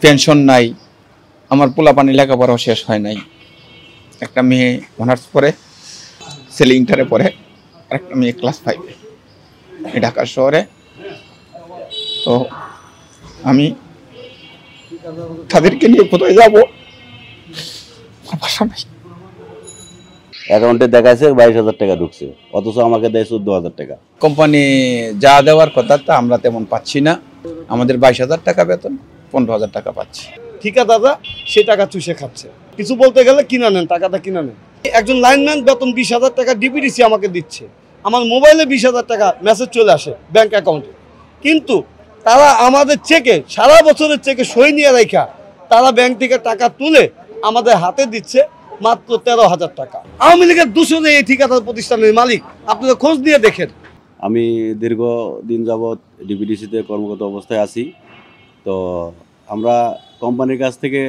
Pension নাই, আমার পোলাপানি লেখাপড়াও শেষ হয় নাই। একটা মেয়ে অনার্স পড়ে, ছেলে ইন্টারে পড়ে, আর একটা মেয়ে ক্লাস 5-এ ঢাকা শহরে। তো আমি তাদেরকে নিয়ে কোথায় যাবো, ভাষা নাই। অ্যাকাউন্টে দেখাইছে 22,000 টাকা ঢুকছে, অথচ আমাকে দেয় 14,000 টাকা। কোম্পানি যা দেওয়ার কথা তা আমরা তেমন পাচ্ছি না। আমাদের 22,000 টাকা বেতন, 15,000 টাকা পাচ্ছি। ঠিকাদাররা সে টাকা চুষে খাচ্ছে। কিছু বলতে গেলে কিনা নেন, টাকাটা কিনা নেন। একজন লাইনম্যান বেতন 20,000 টাকা ডিপিডিসি আমাকে দিচ্ছে, আমার মোবাইলে 20,000 টাকা মেসেজ চলে আসে ব্যাংক অ্যাকাউন্টে। কিন্তু তারা আমাদের চেকে, সারা বছরের চেকে সই নিয়ে রেখা তারা ব্যাংক থেকে টাকা তুলে আমাদের হাতে দিচ্ছে মাত্র 13,000 টাকা। আওয়ামী লীগের দূষণে এই ঠিকাদার প্রতিষ্ঠানের মালিক, আপনারা খোঁজ দিয়ে দেখেন। আমি দীর্ঘদিন যাবৎ ডিপিডিসিতে কর্মরত অবস্থায় আছি। তো আমরা কোম্পানির কাছ থেকে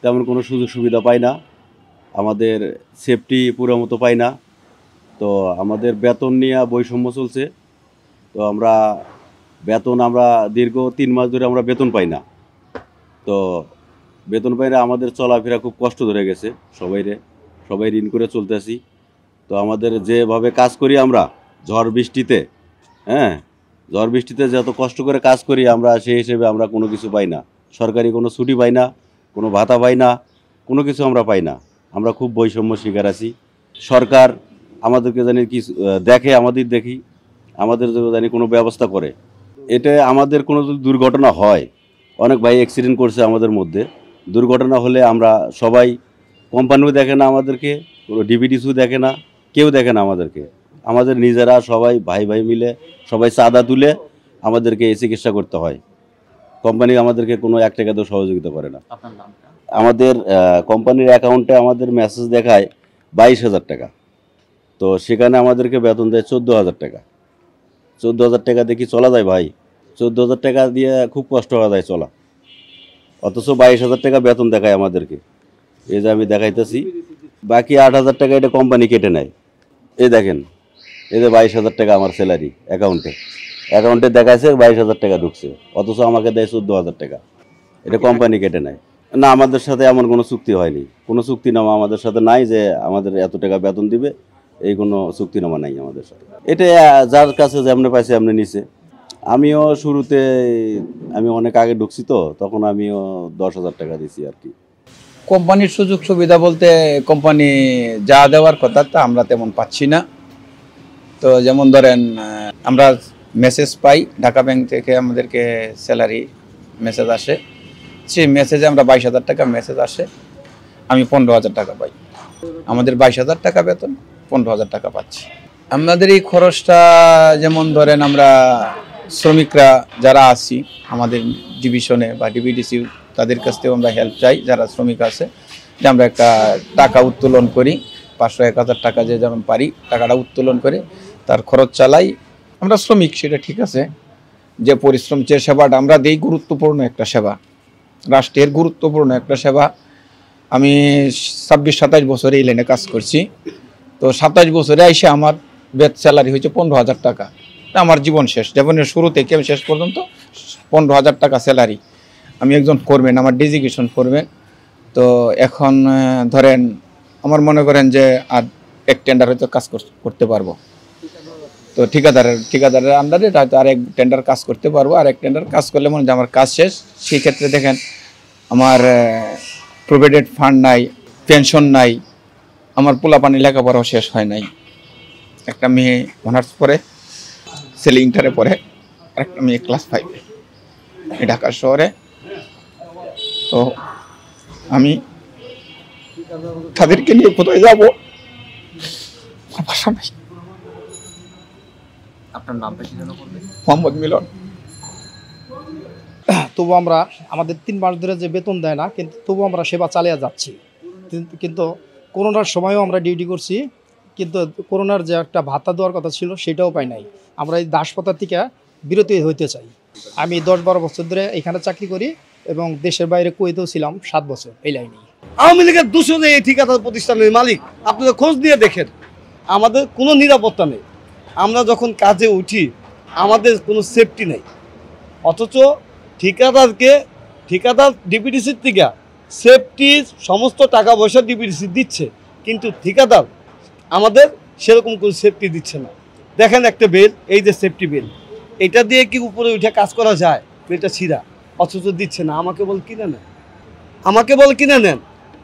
তেমন কোনো সুযোগ সুবিধা পাই না, আমাদের সেফটি পুরো মতো পাই না। তো আমাদের বেতন নিয়ে বৈষম্য চলছে। তো আমরা দীর্ঘ 3 মাস ধরে আমরা বেতন পাই না। তো বেতন পাই না, আমাদের চলাফেরা খুব কষ্ট ধরে গেছে। সবাই ঋণ করে চলতেছি। তো আমাদের যেভাবে কাজ করি আমরা ঝড় বৃষ্টিতে যত কষ্ট করে কাজ করি আমরা, সেই হিসেবে আমরা কোনো কিছু পাই না। সরকারি কোনো ছুটি পাই না, কোনো ভাতা পাই না, কোনো কিছু আমরা পাই না। আমরা খুব বৈষম্য শিকার আছি। সরকার আমাদেরকে জানি কি দেখে, আমাদের জানি কোনো ব্যবস্থা করে। এটা আমাদের কোনো যদি দুর্ঘটনা হয়, অনেক ভাই অ্যাক্সিডেন্ট করছে আমাদের মধ্যে, দুর্ঘটনা হলে আমরা সবাই, কোম্পানিও দেখে না আমাদেরকে, কোনো ডিপিডিসিও দেখে না, কেউ দেখে না আমাদেরকে। আমাদের নিজেরা সবাই ভাই মিলে সবাই চাঁদা তুলে আমাদেরকে চিকিৎসা করতে হয়। কোম্পানি আমাদেরকে কোনো 1 টাকাতেও সহযোগিতা করে না। আমাদের কোম্পানির অ্যাকাউন্টে আমাদের মেসেজ দেখায় 22,000 টাকা। তো সেখানে আমাদেরকে বেতন দেয় 14,000 টাকা। 14,000 টাকা দিয়ে কি চলা যায় ভাই? 14,000 টাকা দিয়ে খুব কষ্ট হওয়া যায় চলা, অথচ 22,000 টাকা বেতন দেখায় আমাদেরকে। এই যে আমি দেখাইতেছি, বাকি 8,000 টাকা এটা কোম্পানি কেটে নেয়। এই দেখেন, এই যে 22,000 টাকা আমার স্যালারি অ্যাকাউন্টে দেখাইছে 22,000 টাকা ঢুকছে, অথচ আমাকে দেয় 14,000 টাকা। এটা কোম্পানি কেটে নেয়। না, আমাদের সাথে এমন কোনো চুক্তি হয়নি, কোনো চুক্তিনামা আমাদের সাথে নাই যে আমাদের এত টাকা বেতন দিবে, এই কোনো চুক্তিনামা নাই আমাদের সাথে। এটা যার কাছে যেমনি পাইছে এমনি নিছে। আমিও শুরুতে, আমি অনেক আগে ঢুকছি, তো তখন আমিও 10,000 টাকা দিছি আর কি। কোম্পানির সুযোগ সুবিধা বলতে কোম্পানি যা দেওয়ার কথা তা আমরা তেমন পাচ্ছি না। তো যেমন ধরেন, আমরা মেসেজ পাই ঢাকা ব্যাংক থেকে, আমাদেরকে স্যালারি মেসেজ আসে। সেই মেসেজে আমরা 22,000 টাকা মেসেজ আসে, আমি 15,000 টাকা পাই। আমাদের 22,000 টাকা বেতন, 15,000 টাকা পাচ্ছি। আমাদের এই খরচটা, যেমন ধরেন আমরা শ্রমিকরা যারা আছি আমাদের ডিভিশনে বা ডিবিডিসি, তাদের কাছ থেকেও আমরা হেল্প চাই, যারা শ্রমিক আছে, যে আমরা একটা টাকা উত্তোলন করি, 500-1,000 টাকা যে যেমন পারি টাকাটা উত্তোলন করে তার খরচ চালাই। আমরা শ্রমিক, সেটা ঠিক আছে, যে পরিশ্রম, যে সেবাটা আমরা দিই, গুরুত্বপূর্ণ একটা সেবা, রাষ্ট্রের গুরুত্বপূর্ণ একটা সেবা। আমি 26-27 বছরে এই লাইনে কাজ করছি। তো 27 বছরে এসে আমার স্যালারি হয়েছে 15,000 টাকা। আমার জীবন শেষ, জীবনের শুরু থেকে শেষ পর্যন্ত 15,000 টাকা স্যালারি। আমি একজন ফোরম্যান, আমার ডেজিগনেশন ফোরম্যান। তো এখন ধরেন আমার মনে করেন যে আর এক টেন্ডার হয়তো কাজ করতে পারবো। তো ঠিকাদারের আন্ডারে হয়তো আর এক টেন্ডার কাজ করতে পারবো। আর এক টেন্ডার কাজ করলে মনে হয় আমার কাজ শেষ। সেই ক্ষেত্রে দেখেন, আমার প্রভিডেন্ট ফান্ড নাই, পেনশন নাই, আমার পোলাপানি লেখাপড়াও শেষ হয় নাই। একটা মেয়ে অনার্স পড়ে, ছেলে ইন্টারে পড়ে, আর একটা মেয়ে ক্লাস 5-এ ঢাকা শহরে। তো আমি তাদেরকে নিয়ে কোথায় যাবো, ভাষা নাই। আপনার নামটা কি যেন বলবেন? মোহাম্মদ মিলন। তবু আমরা, আমাদের 3 মাস ধরে যে বেতন দেয় না, কিন্তু তবু আমরা সেবা চালিয়ে যাচ্ছি। কিন্তু করোনার সময়ও আমরা ডিউটি করছি, কিন্তু করোনার যে একটা ভাতা দেওয়ার কথা ছিল সেটাও পাই নাই। আমরা এই দাসপ্রথা থেকে বিরতি হইতে চাই। আমি 10-12 বছর ধরে এখানে চাকরি করি এবং দেশের বাইরে কুয়েতেও ছিলাম 7 বছর এই লাইনেই। আওয়ামী লীগের দূষণে এই ঠিকাদার প্রতিষ্ঠানের মালিক, আপনারা খোঁজ দিয়ে দেখেন। আমাদের কোনো নিরাপত্তা নেই, আমরা যখন কাজে উঠি আমাদের কোনো সেফটি নেই, অথচ ঠিকাদারকে ঠিকাদার ডিপিডিসির থেকে সেফটির সমস্ত টাকা পয়সা ডিপিডিসি দিচ্ছে, কিন্তু ঠিকাদার আমাদের সেরকম কোনো সেফটি দিচ্ছে না। দেখেন একটা বেল, এই যে সেফটি বেল, এটা দিয়ে কি উপরে উঠে কাজ করা যায়? বেলটা ছিঁড়া, অথচ দিচ্ছে না। আমাকে বল কিনে নেন।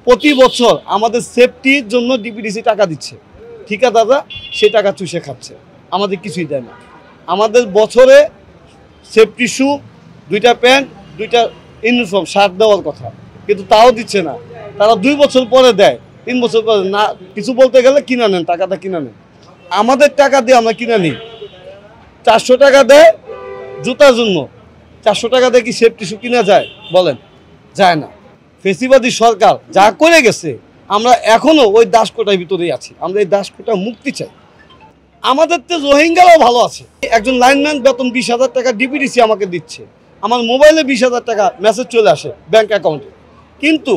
প্রতি বছর আমাদের সেফটির জন্য ডিপিডিসি টাকা দিচ্ছে, ঠিকাদাররা সে টাকা চুষে খাচ্ছে, আমাদের কিছুই দেয় না। আমাদের বছরে সেফটি শু, 2টা প্যান্ট, 2টা ইউনিফর্ম, শার্ট দেওয়ার কথা, কিন্তু তাও দিচ্ছে না। তারা 2 বছর পরে দেয়, 3 বছর পরে না। কিছু বলতে গেলে কিনা নেন, টাকাটা কিনা নেন। আমাদের টাকা দিয়ে আমরা কিনা নিই। 400 টাকা দেয় জুতার জন্য, 400 টাকা দিয়ে কি সেফটি শু কিনা যায়? বলেন, যায় না। ফেসিবাদী সরকার যা করে গেছে, আমরা এখনো ওই দাসকোটার ভিতরেই আছি। আমরা এই দাসকোটা মুক্তি চাই। আমাদের তো রোহিঙ্গারাও ভালো আছে। একজন লাইনম্যান বেতন 20,000 টাকা ডিপিডিসি আমাকে দিচ্ছে, আমার মোবাইলে 20,000 টাকা মেসেজ চলে আসে ব্যাংক অ্যাকাউন্টে, কিন্তু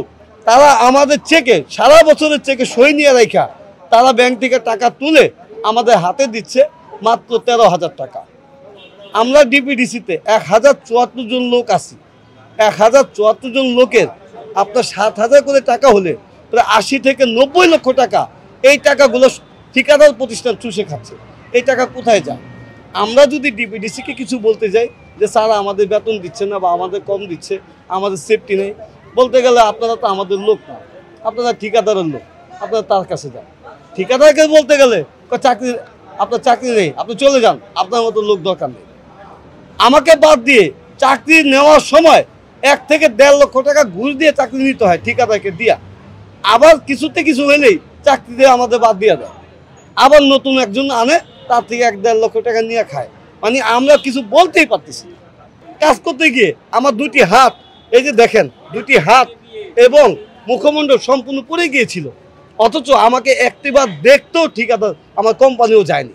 তারা আমাদের চেকে, সারা বছরের চেকে সই নিয়ে রেখা তারা ব্যাংক থেকে টাকা তুলে আমাদের হাতে দিচ্ছে মাত্র 13,000 টাকা। আমরা ডিপিডিসিতে 1074 জন লোক আছি। 1074 জন লোকের আপনার 7,000 করে টাকা হলে প্রায় 80 থেকে 90 লক্ষ টাকা, এই টাকাগুলো ঠিকাদার প্রতিষ্ঠান চুষে খাচ্ছে। এই টাকা কোথায় যায়? আমরা যদি ডিপিডিসিকে কিছু বলতে যাই যে স্যার আমাদের বেতন দিচ্ছে না বা আমাদের কম দিচ্ছে, আমাদের সেফটি নেই, বলতে গেলে আপনারা তো আমাদের লোক না, আপনারা ঠিকাদারের লোক, আপনারা তার কাছে যান। ঠিকাদারকে বলতে গেলে চাকরি, আপনার চাকরি নেই, আপনি চলে যান, আপনার মতো লোক দরকার নেই। আমাকে বাদ দিয়ে চাকরি নেওয়ার সময় 1 থেকে 1.5 লক্ষ টাকা ঘুষ দিয়ে চাকরি নিতে হয় ঠিকাদারকে দিয়া, আবার কিছুতে কিছু হলেই চাকরি দিয়ে আমাদের বাদ দিয়ে দেয়, আবার নতুন একজন আনে, তার থেকে 1-1.5 লক্ষ টাকা নিয়ে খায়। মানে আমরা কিছু বলতেই পারতেছি না। কাজ করতে গিয়ে আমার 2টি হাত, এই যে দেখেন 2টি হাত এবং মুখমণ্ডল সম্পূর্ণ পড়ে গিয়েছিল, অথচ আমাকে একটিবার দেখতেও ঠিকাদার আমার কোম্পানিও যায়নি।